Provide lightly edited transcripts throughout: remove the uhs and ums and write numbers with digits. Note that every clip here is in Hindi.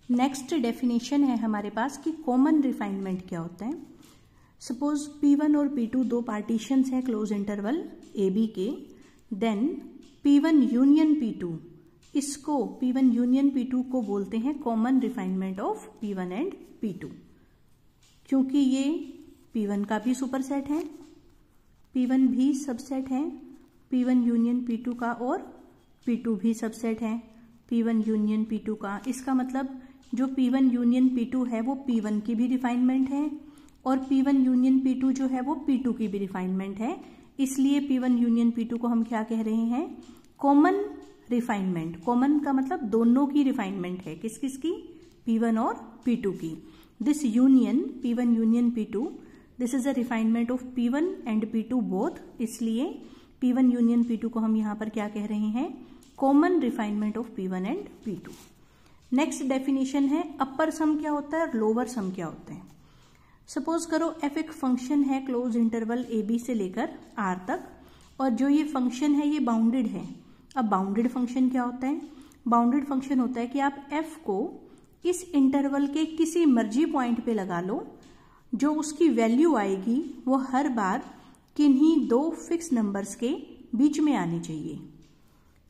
नेक्स्ट डेफिनेशन है हमारे पास कि कॉमन रिफाइनमेंट क्या होता है। सपोज P1 और P2 दो पार्टीशंस हैं क्लोज इंटरवल AB के, देन P1 यूनियन P2, इसको P1 यूनियन P2 को बोलते हैं common refinement of P1 and P2, क्योंकि ये P1 का भी सुपरसेट है, P1 भी सबसेट है, P1 यूनियन P2 का, और P2 भी सबसेट है P1 यूनियन P2 का। इसका मतलब जो P1 यूनियन P2 है वो P1 की भी रिफाइनमेंट है, और P1 यूनियन P2 जो है वो P2 की भी रिफाइनमेंट है। इसलिए P1 यूनियन P2 को हम क्या कह रहे हैं, कॉमन रिफाइनमेंट। कॉमन का मतलब दोनों की रिफाइनमेंट है, किस किस की, P1 और P2 की। This union P1 union P2, this is a refinement of P1 and P2 both, इसलिए P1 यूनियन P2 को हम यहाँ पर क्या कह रहे हैं, common refinement of P1 and P2। Next definition है अपर सम क्या होता है और लोअर सम क्या होता है। सपोज करो f एक फंक्शन है क्लोज इंटरवल AB से लेकर R तक, और जो ये फंक्शन है ये बाउंडेड है। अब बाउंडेड फंक्शन क्या होता है, बाउंडेड फंक्शन होता है कि आप f को इस इंटरवल के किसी मर्जी पॉइंट पे लगा लो, जो उसकी वैल्यू आएगी वो हर बार किन्हीं दो फिक्स नंबर्स के बीच में आनी चाहिए।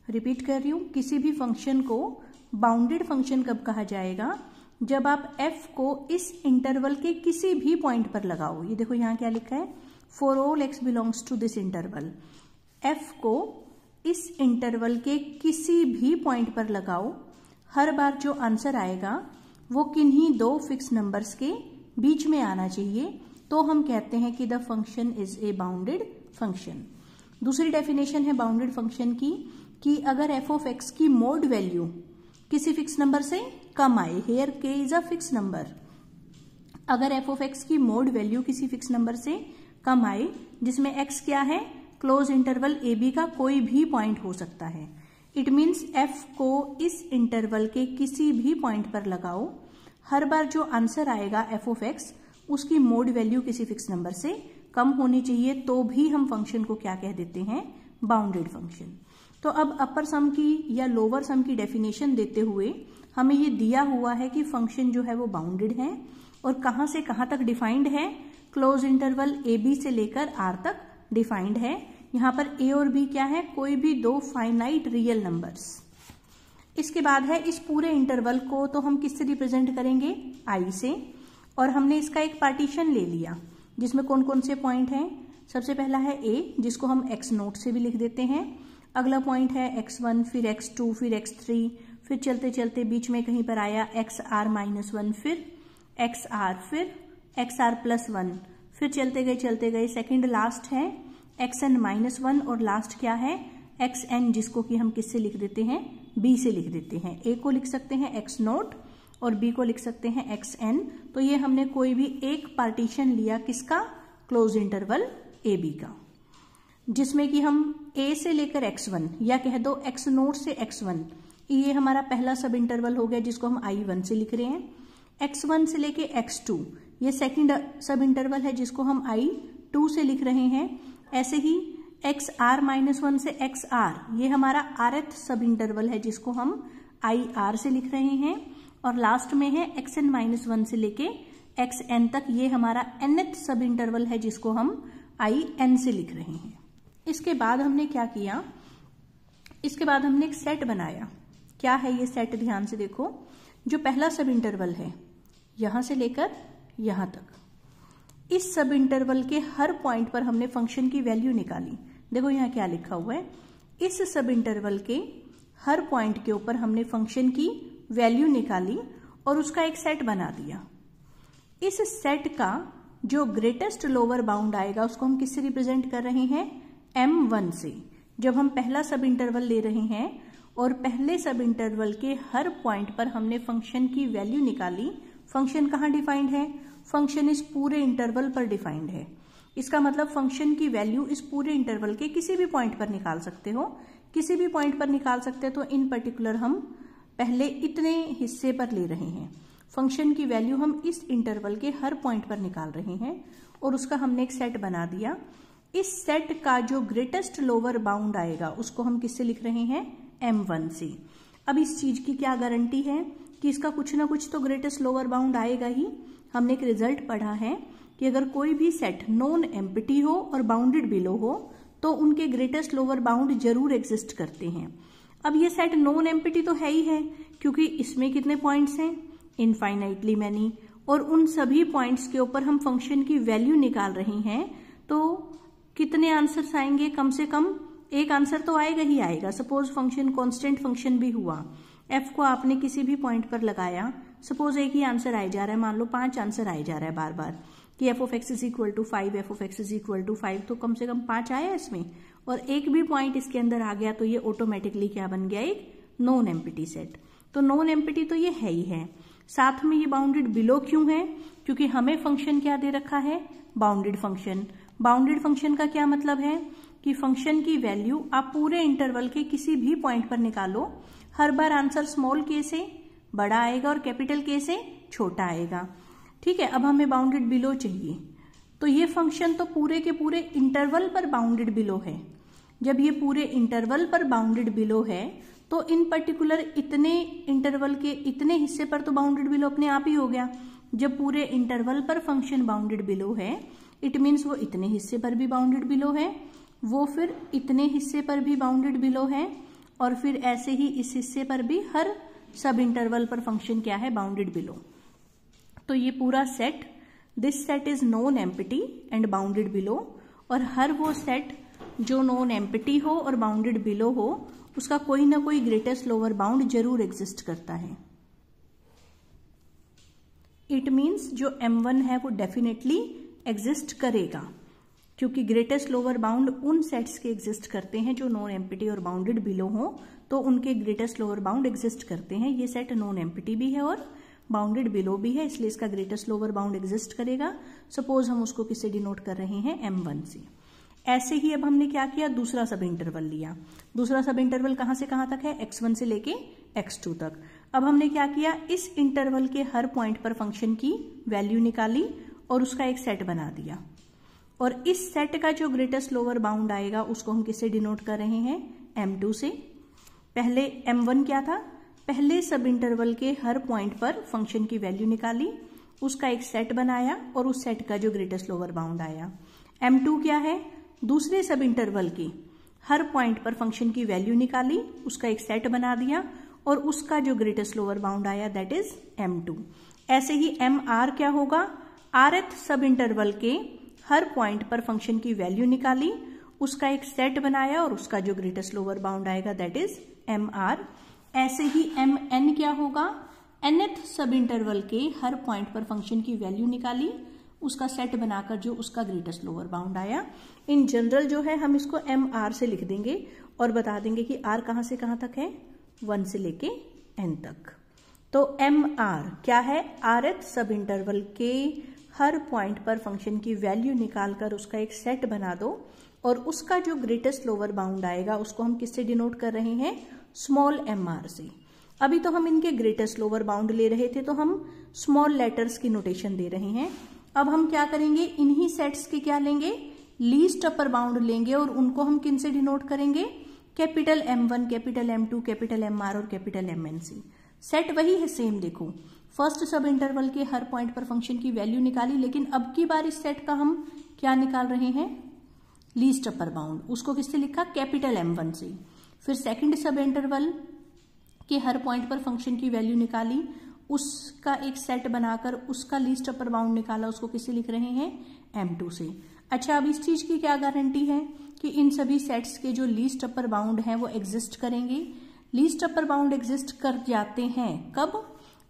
रिपीट कर रही हूं, किसी भी फंक्शन को बाउंडेड फंक्शन कब कहा जाएगा, जब आप f को इस इंटरवल के किसी भी पॉइंट पर लगाओ। ये देखो यहाँ क्या लिखा है, for all x belongs to this interval. f को इस इंटरवल के किसी भी पॉइंट पर लगाओ, हर बार जो आंसर आएगा वो किन्हीं दो फिक्स नंबर्स के बीच में आना चाहिए, तो हम कहते हैं कि the function is a bounded function. दूसरी डेफिनेशन है बाउंडेड फंक्शन की कि अगर f ऑफ x की मोड वैल्यू किसी फिक्स नंबर से कम आए, here k is a fix number, अगर f ऑफ x की मोड वैल्यू किसी फिक्स नंबर से कम आए, जिसमें x क्या है, क्लोज इंटरवल AB का कोई भी पॉइंट हो सकता है, इट मीन्स f को इस इंटरवल के किसी भी पॉइंट पर लगाओ, हर बार जो आंसर आएगा f ऑफ x उसकी मोड वैल्यू किसी फिक्स नंबर से कम होनी चाहिए, तो भी हम फंक्शन को क्या कह देते हैं, बाउंडेड फंक्शन। तो अब अपर सम की या लोअर सम की डेफिनेशन देते हुए हमें ये दिया हुआ है कि फंक्शन जो है वो बाउंडेड है, और कहां से कहां तक डिफाइंड है, क्लोज इंटरवल AB से लेकर R तक डिफाइंड है। यहाँ पर A और B क्या है, कोई भी दो फाइनाइट रियल नंबर्स। इसके बाद है इस पूरे इंटरवल को तो हम किससे रिप्रेजेंट करेंगे, I से, और हमने इसका एक पार्टीशन ले लिया जिसमें कौन कौन से पॉइंट हैं। सबसे पहला है A, जिसको हम x0 से भी लिख देते हैं। अगला पॉइंट है x1, फिर x2, फिर x3, फिर चलते चलते बीच में कहीं पर आया xr-1, फिर xr, फिर xr+1, फिर चलते गए सेकंड लास्ट है xn-1, और लास्ट क्या है xn, जिसको कि हम किससे लिख देते हैं, b से लिख देते हैं। a को लिख सकते हैं x0 और b को लिख सकते हैं xn। तो ये हमने कोई भी एक पार्टीशन लिया किसका, क्लोज इंटरवल AB का, जिसमें कि हम A से लेकर x1 या कह दो x0 से x1, ये हमारा पहला सब इंटरवल हो गया जिसको हम I1 से लिख रहे हैं। x1 से लेके x2 ये सेकंड सब इंटरवल है जिसको हम I2 से लिख रहे हैं। ऐसे ही xr-1 से xr ये हमारा rth सब इंटरवल है जिसको हम IR से लिख रहे हैं, और लास्ट में है xn-1 से लेके xn तक ये हमारा nth सब इंटरवल है जिसको हम IN से लिख रहे हैं। इसके बाद हमने क्या किया, इसके बाद हमने एक सेट बनाया। क्या है ये सेट, ध्यान से देखो, जो पहला सब इंटरवल है यहां से लेकर यहां तक, इस सब इंटरवल के हर पॉइंट पर हमने फंक्शन की वैल्यू निकाली। देखो यहाँ क्या लिखा हुआ है, इस सब इंटरवल के हर पॉइंट के ऊपर हमने फंक्शन की वैल्यू निकाली और उसका एक सेट बना दिया। इस सेट का जो ग्रेटेस्ट लोअर बाउंड आएगा उसको हम किससे रिप्रेजेंट कर रहे हैं, M1 से। जब हम पहला सब इंटरवल ले रहे हैं और पहले सब इंटरवल के हर पॉइंट पर हमने फंक्शन की वैल्यू निकाली, फंक्शन कहाँ डिफाइंड है, फंक्शन इस पूरे इंटरवल पर डिफाइंड है। इसका मतलब फंक्शन की वैल्यू इस पूरे इंटरवल के किसी भी पॉइंट पर निकाल सकते हो, किसी भी पॉइंट पर निकाल सकते हो। तो इन पर्टिकुलर हम पहले इतने हिस्से पर ले रहे हैं, फंक्शन की वैल्यू हम इस इंटरवल के हर पॉइंट पर निकाल रहे हैं और उसका हमने एक सेट बना दिया। इस सेट का जो ग्रेटेस्ट लोअर बाउंड आएगा उसको हम किससे लिख रहे हैं, M1 से। अब इस चीज की क्या गारंटी है कि इसका कुछ ना कुछ तो ग्रेटेस्ट लोअर बाउंड आएगा ही। हमने एक रिजल्ट पढ़ा है कि अगर कोई भी सेट नॉन एम्प्टी हो और बाउंडेड बिलो हो तो उनके ग्रेटेस्ट लोअर बाउंड जरूर एग्जिस्ट करते हैं। अब ये सेट नॉन एम्प्टी तो है ही है, क्योंकि इसमें कितने पॉइंट्स हैं, इनफाइनाइटली मैनी, और उन सभी पॉइंट्स के ऊपर हम फंक्शन की वैल्यू निकाल रहे हैं। तो कितने आंसर्स आएंगे, कम से कम एक आंसर तो आएगा ही आएगा। सपोज फंक्शन कांस्टेंट फंक्शन भी हुआ, एफ को आपने किसी भी पॉइंट पर लगाया, सपोज एक ही आंसर आए जा रहा है, मान लो 5 आंसर आए जा रहा है बार बार कि F of X is equal to 5, F of X is equal to 5, तो कम से कम 5 आया इसमें, और एक भी पॉइंट इसके अंदर आ गया तो ये ऑटोमेटिकली क्या बन गया, एक नॉन एम्प्टी सेट। तो नॉन एम्प्टी तो ये है ही है। साथ में ये बाउंडेड बिलो क्यों है, क्योंकि हमें फंक्शन क्या दे रखा है, बाउंडेड फंक्शन। बाउंडेड फंक्शन का क्या मतलब है कि फंक्शन की वैल्यू आप पूरे इंटरवल के किसी भी पॉइंट पर निकालो, हर बार आंसर स्मॉल के से बड़ा आएगा और कैपिटल के से छोटा आएगा। ठीक है, अब हमें बाउंडेड बिलो चाहिए, तो ये फंक्शन तो पूरे के पूरे इंटरवल पर बाउंडेड बिलो है। जब ये पूरे इंटरवल पर बाउंडेड बिलो है तो इन पर्टिकुलर इतने इंटरवल के इतने हिस्से पर तो बाउंडेड बिलो अपने आप ही हो गया। जब पूरे इंटरवल पर फंक्शन बाउंडेड बिलो है, इट मीन्स वो इतने हिस्से पर भी बाउंडेड बिलो है, वो फिर इतने हिस्से पर भी बाउंडेड बिलो है, और फिर ऐसे ही इस हिस्से पर भी हर सब इंटरवल पर फंक्शन क्या है, बाउंडेड बिलो। तो ये पूरा set, this set is non empty and bounded below, और हर वो सेट जो नॉन एम्प्टी हो और बाउंडेड बिलो हो उसका कोई ना कोई ग्रेटेस्ट लोअर बाउंड जरूर एग्जिस्ट करता है। इट मीन्स जो M1 है वो डेफिनेटली एग्जिस्ट करेगा, क्योंकि ग्रेटेस्ट लोअर बाउंड उन सेट्स के एग्जिस्ट करते हैं जो नॉन एम्प्टी और बाउंडेड बिलो हो, तो उनके ग्रेटेस्ट लोअर बाउंड एग्जिस्ट करते हैं। ये सेट नॉन एम्प्टी भी है और बाउंडेड बिलो भी है, इसलिए इसका ग्रेटेस्ट लोअर बाउंड एग्जिस्ट करेगा। सपोज हम उसको किससे डिनोट कर रहे हैं, M1 से। ऐसे ही अब हमने क्या किया, दूसरा सब इंटरवल लिया। दूसरा सब इंटरवल कहां से कहां तक है, x1 से लेके x2 तक। अब हमने क्या किया, इस इंटरवल के हर पॉइंट पर फंक्शन की वैल्यू निकाली और उसका एक सेट बना दिया, और इस सेट का जो ग्रेटेस्ट लोअर बाउंड आएगा उसको हम किससे डिनोट कर रहे हैं, M2 से। पहले M1 क्या था, पहले सब इंटरवल के हर पॉइंट पर फंक्शन की वैल्यू निकाली, उसका एक सेट बनाया और उस सेट का जो ग्रेटेस्ट लोअर बाउंड आया। M2 क्या है, दूसरे सब इंटरवल की हर पॉइंट पर फंक्शन की वैल्यू निकाली, उसका एक सेट बना दिया और उसका जो ग्रेटेस्ट लोअर बाउंड आया दैट इज M2। ऐसे ही MR क्या होगा, rth सब इंटरवल के हर पॉइंट पर फंक्शन की वैल्यू निकाली, उसका एक सेट बनाया और उसका जो ग्रेटेस्ट लोअर बाउंड आएगा दैट इज MR। ऐसे ही MN क्या होगा, nth सब इंटरवल के हर पॉइंट पर फंक्शन की वैल्यू निकाली, उसका सेट बनाकर जो उसका ग्रेटेस्ट लोअर बाउंड आया। इन जनरल जो है हम इसको MR से लिख देंगे और बता देंगे कि R कहां से कहां तक है, 1 से लेके N तक। तो MR क्या है, rth सब इंटरवल के हर पॉइंट पर फंक्शन की वैल्यू निकालकर उसका एक सेट बना दो और उसका जो ग्रेटेस्ट लोअर बाउंड आएगा उसको हम किससे डिनोट कर रहे हैं, स्मॉल mr से। अभी तो हम इनके ग्रेटेस्ट लोअर बाउंड ले रहे थे तो हम स्मॉल लेटर्स की नोटेशन दे रहे हैं। अब हम क्या करेंगे, इन्हीं सेट्स के क्या लेंगे, लीस्ट अपर बाउंड लेंगे और उनको हम किन से डिनोट करेंगे, capital M1, capital M2, capital MR और कैपिटल MN से। सेट वही है सेम, देखो फर्स्ट सब इंटरवल के हर पॉइंट पर फंक्शन की वैल्यू निकाली, लेकिन अब की बार इस सेट का हम क्या निकाल रहे हैं, लीस्ट अपर बाउंड। उसको किससे लिखा, कैपिटल M1 से। फिर सेकंड सब इंटरवल के हर पॉइंट पर फंक्शन की वैल्यू निकाली, उसका एक सेट बनाकर उसका लीस्ट अपर बाउंड निकाला, उसको किससे लिख रहे हैं, M2 से। अच्छा, अब इस चीज की क्या गारंटी है कि इन सभी सेट्स के जो लीस्ट अपर बाउंड हैं वो एग्जिस्ट करेंगे। लीस्ट अपर बाउंड एग्जिस्ट कर जाते हैं कब,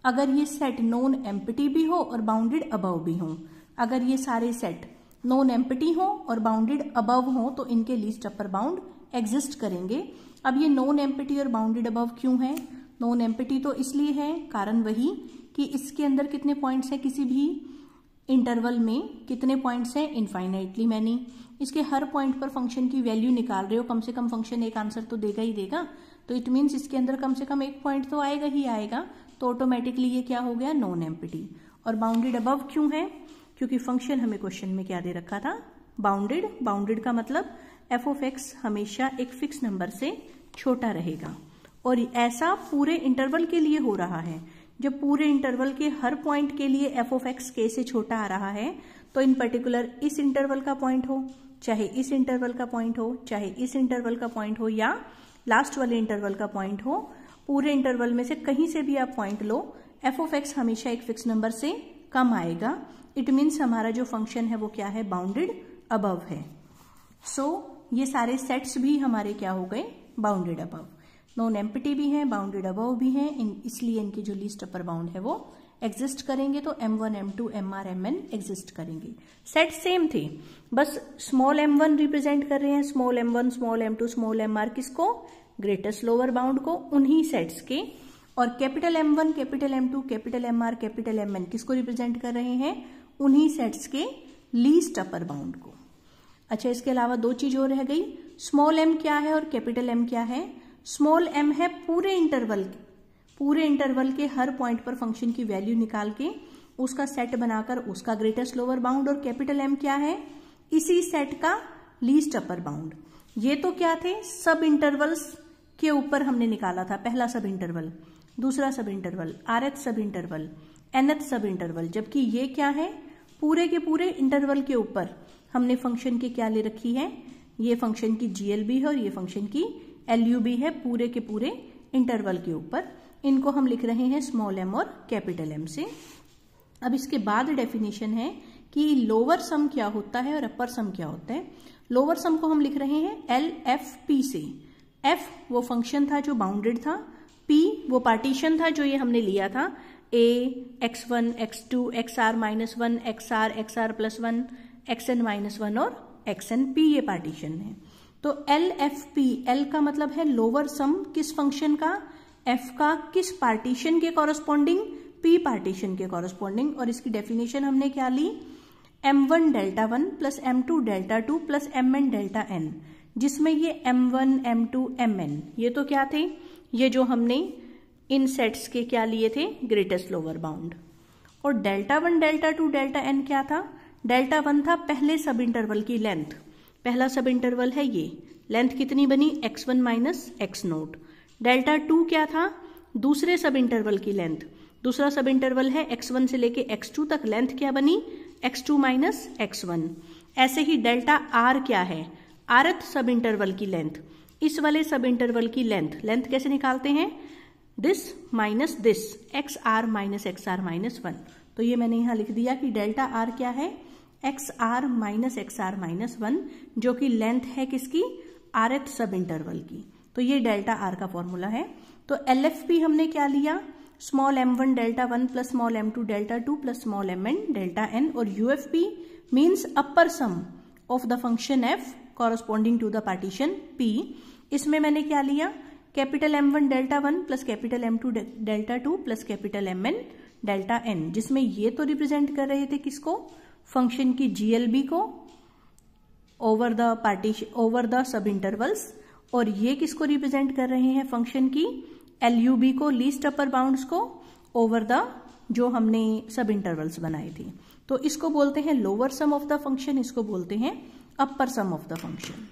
अगर ये सेट नॉन एम्प्टी भी हो और बाउंडेड अबव भी हो। अगर ये सारे सेट नॉन एम्प्टी हो और बाउंडेड अबव हो तो इनके लीस्ट अपर बाउंड एग्जिस्ट करेंगे। अब ये नॉन एम्प्टी और बाउंडेड अबव क्यों है, नॉन एम्प्टी तो इसलिए है, कारण वही कि इसके अंदर कितने पॉइंट्स हैं, किसी भी इंटरवल में कितने पॉइंट्स हैं, इनफाइनाइटली मैनी। इसके हर पॉइंट पर फंक्शन की वैल्यू निकाल रहे हो, कम से कम फंक्शन एक आंसर तो देगा ही देगा, तो इट मीन्स इसके अंदर कम से कम एक पॉइंट तो आएगा ही आएगा, तो ऑटोमेटिकली ये क्या हो गया, नॉन एम्प्टी। और बाउंडेड अबव क्यों है, क्योंकि फंक्शन हमें क्वेश्चन में क्या दे रखा था, बाउंडेड। बाउंडेड का मतलब f ऑफ x हमेशा एक फिक्स नंबर से छोटा रहेगा, और ऐसा पूरे इंटरवल के लिए हो रहा है, जब पूरे इंटरवल के हर पॉइंट के लिए एफ ऑफ एक्स के से छोटा आ रहा है, तो इन पर्टिकुलर इस इंटरवल का पॉइंट हो, चाहे इस इंटरवल का पॉइंट हो, चाहे इस इंटरवल का पॉइंट हो, या लास्ट वाले इंटरवल का पॉइंट हो, पूरे इंटरवल में से कहीं से भी आप point low, F of x हमेशा एक फिक्स नंबर से कम आएगा। इट मीन्स हमारा जो फंक्शन है वो क्या है, बाउंडेड अबव है। सो ये सारे सेट्स भी हमारे क्या हो गए, बाउंडेड अबव। नॉन एम्प्टी भी हैं, बाउंडेड अबव भी हैं, इसलिए इनकी जो लीस्ट अपर बाउंड है वो एग्जिस्ट करेंगे। तो m1, m2, mr, mn exist करेंगे। सेट सेम थे, बस स्मॉल m1 रिप्रेजेंट कर रहे हैं, small m1, small m2, small mr किसको, ग्रेटेस्ट लोअर बाउंड को, उन्हीं सेट्स के। और capital m1, capital m2, capital mr, capital mn किसको रिप्रेजेंट कर रहे हैं, उन्हीं सेट्स के लीस्ट अपर बाउंड को। अच्छा, इसके अलावा दो चीज और रह गई, स्मॉल m क्या है और कैपिटल M क्या है। स्मॉल m है पूरे इंटरवल के हर पॉइंट पर फंक्शन की वैल्यू निकाल के उसका सेट बनाकर उसका ग्रेटेस्ट लोअर बाउंड, और कैपिटल M क्या है, इसी सेट का लीस्ट अपर बाउंड। ये तो क्या थे, सब इंटरवल्स के ऊपर हमने निकाला था, पहला सब इंटरवल, दूसरा सब इंटरवल, rth सब इंटरवल, nth सब इंटरवल, जबकि ये क्या है, पूरे के पूरे इंटरवल के ऊपर हमने फंक्शन की क्या ले रखी है, ये फंक्शन की GLB है और ये फंक्शन की LUB है, पूरे के पूरे इंटरवल के ऊपर। इनको हम लिख रहे हैं स्मॉल m और कैपिटल M से। अब इसके बाद डेफिनेशन है कि लोअर सम क्या होता है और अपर सम क्या होता है। लोअर सम को हम लिख रहे हैं LFP से। F वो फंक्शन था जो बाउंडेड था, P वो पार्टीशन था जो ये हमने लिया था, A, x1, x2, xr-1, xr, xr+1, xn-1 और xnp ये पार्टीशन है। तो LFP, L का मतलब है लोअर सम किस फंक्शन का, F का किस पार्टीशन के कॉरस्पॉन्डिंग, P पार्टीशन के कॉरस्पॉन्डिंग। और इसकी डेफिनेशन हमने क्या ली, m1 delta 1 plus m2 delta 2 plus mn delta n, जिसमें ये m1, m2, mn ये तो क्या थे, ये जो हमने इन सेट्स के क्या लिए थे, ग्रेटेस्ट लोअर बाउंड। और डेल्टा 1 डेल्टा 2 डेल्टा n क्या था, डेल्टा 1 था पहले सब इंटरवल की लेंथ, पहला सब इंटरवल है ये, लेंथ कितनी बनी, x1 माइनस x0। डेल्टा 2 क्या था, दूसरे सब इंटरवल की लेंथ, दूसरा सब इंटरवल है x1 से लेके x2 तक, लेंथ क्या बनी, x2 माइनस x1। ऐसे ही डेल्टा r क्या है, rth सब इंटरवल की लेंथ, इस वाले सब इंटरवल की लेंथ, लेंथ कैसे निकालते हैं, this minus this, xr minus xr minus 1। तो ये मैंने यहां लिख दिया कि डेल्टा r क्या है, xr माइनस xr माइनस 1, जो कि लेंथ है किसकी, rth सब इंटरवल की। तो ये डेल्टा r का फॉर्मूला है। तो LFP हमने क्या लिया, small m1 delta 1 plus small m2 delta 2 plus small mn delta n, और UFP means upper sum of the function f corresponding to the partition P। इसमें मैंने क्या लिया, capital M1 delta 1 plus capital M2 delta 2 plus capital Mn delta n, जिसमें ये तो रिप्रेजेंट कर रहे थे किसको, फंक्शन की GLB को over the partition, over the sub intervals, और ये किसको रिप्रेजेंट कर रहे हैं, फंक्शन की LUB को, लीस्ट अपर बाउंड्स को, ओवर द जो हमने सब इंटरवल्स बनाए थे। तो इसको बोलते हैं lower sum of the function, इसको बोलते हैं अपर सम ऑफ द फंक्शन।